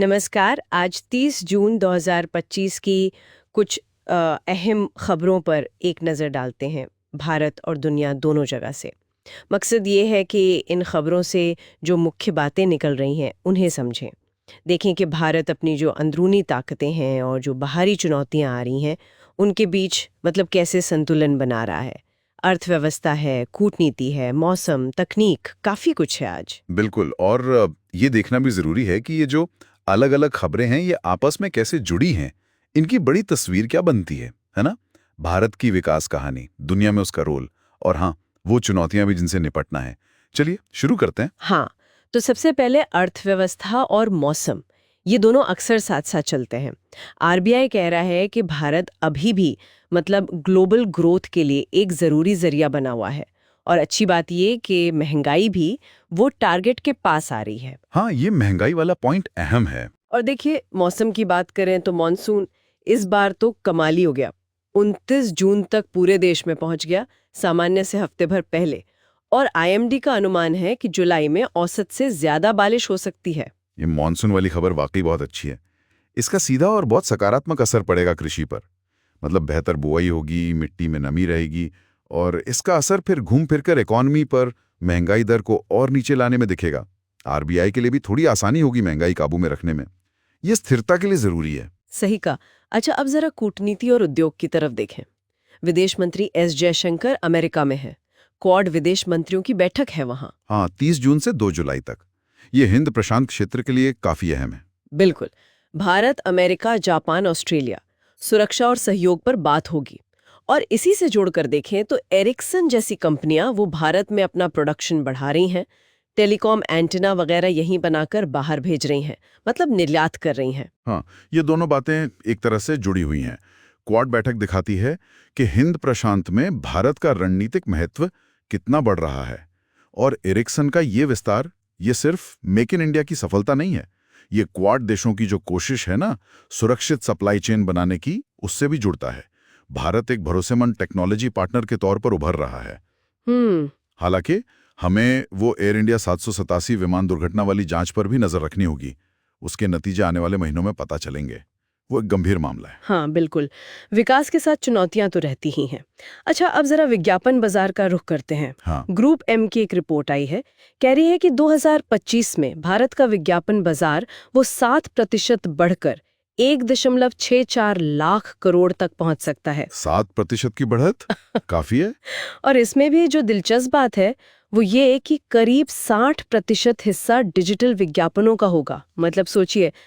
नमस्कार। आज 30 जून 2025 की कुछ अहम खबरों पर एक नज़र डालते हैं, भारत और दुनिया दोनों जगह से। मकसद ये है कि इन खबरों से जो मुख्य बातें निकल रही हैं, उन्हें समझें। देखें कि भारत अपनी जो अंदरूनी ताकतें हैं और जो बाहरी चुनौतियां आ रही हैं, उनके बीच मतलब कैसे संतुलन बना रहा है। अर्थव्यवस्था है, कूटनीति है, मौसम, तकनीक, काफ़ी कुछ है आज। बिल्कुल। और ये देखना भी जरूरी है कि ये जो अलग-अलग खबरें हैं ये आपस में कैसे जुड़ी हैं। इनकी बड़ी तस्वीर क्या बनती है ना? भारत की विकास कहानी, दुनिया में उसका रोल और हाँ, वो चुनौतियां भी जिनसे निपटना है। चलिए शुरू करते हैं। हाँ, तो सबसे पहले अर्थव्यवस्था और मौसम, ये दोनों अक्सर साथ-साथ चलते हैं। आरबीआई कह रहा है कि भारत अभी भी मतलब ग्लोबल ग्रोथ के लिए एक ज़रूरी ज़रिया बना हुआ है और अच्छी बात ये कि महंगाई भी वो टारगेट के पास आ रही है। हाँ, ये महंगाई वाला पॉइंट अहम है। और देखिए, मौसम की बात करें तो मॉनसून इस बार तो कमाल ही हो गया। 29 जून तक पूरे देश में पहुंच गया, सामान्य से हफ्ते भर पहले। और आईएमडी का अनुमान है कि जुलाई में औसत से ज्यादा बारिश हो सकती है। ये मानसून वाली खबर वाकई बहुत अच्छी है। इसका सीधा और बहुत सकारात्मक असर पड़ेगा कृषि पर। मतलब बेहतर बुआई होगी, मिट्टी में नमी रहेगी और इसका असर फिर घूम फिरकर इकॉनमी पर, महंगाई दर को और नीचे लाने में दिखेगा। आरबीआई के लिए भी थोड़ी आसानी होगी महंगाई काबू में रखने में। ये स्थिरता के लिए जरूरी है। सही कहा। अच्छा, अब जरा कूटनीति और उद्योग की तरफ देखें। विदेश मंत्री एस जयशंकर अमेरिका में है। क्वाड विदेश मंत्रियों की बैठक है वहां। हाँ, 30 जून से 2 जुलाई तक। ये हिंद प्रशांत क्षेत्र के लिए काफी अहम है। बिल्कुल। भारत, अमेरिका, जापान, ऑस्ट्रेलिया, सुरक्षा और सहयोग पर बात होगी। और इसी से जोड़कर देखें तो एरिक्सन जैसी कंपनियां वो भारत में अपना प्रोडक्शन बढ़ा रही हैं, टेलीकॉम एंटेना वगैरह यहीं बनाकर बाहर भेज रही हैं, मतलब निर्यात कर रही हैं। हाँ, ये दोनों बातें एक तरह से जुड़ी हुई हैं। क्वाड बैठक दिखाती है कि हिंद प्रशांत में भारत का रणनीतिक महत्व कितना बढ़ रहा है। और एरिक्सन का ये विस्तार, ये सिर्फ मेक इन इंडिया की सफलता नहीं है। ये क्वाड देशों की जो कोशिश है ना, सुरक्षित सप्लाई चेन बनाने की, उससे भी जुड़ता है। भारत एक भरोसेमंद टेक्नोलॉजी पार्टनर के तौर पर उभर रहा है। हम्म। हालांकि हमें वो एयर इंडिया 787 विमान दुर्घटना वाली जांच पर भी नजर रखनी होगी। उसके नतीजे आने वाले महीनों में पता चलेंगे। वो एक गंभीर मामला है। हाँ, बिल्कुल। विकास के साथ चुनौतियां तो रहती ही हैं। अच्छा, अब जरा विज्ञापन बाजार का रुख करते हैं। हाँ, ग्रुप एम की एक रिपोर्ट आई है, कह रही है कि 2025 में भारत का विज्ञापन बाजार वो 7% बढ़कर 1.64 लाख करोड़ तक पहुंच सकता है। 7% की बढ़त काफी है। और इसमें भी जो दिलचस्प बात है वो ये कि करीब 60% हिस्सा डिजिटल विज्ञापनों का होगा। मतलब सोचिए,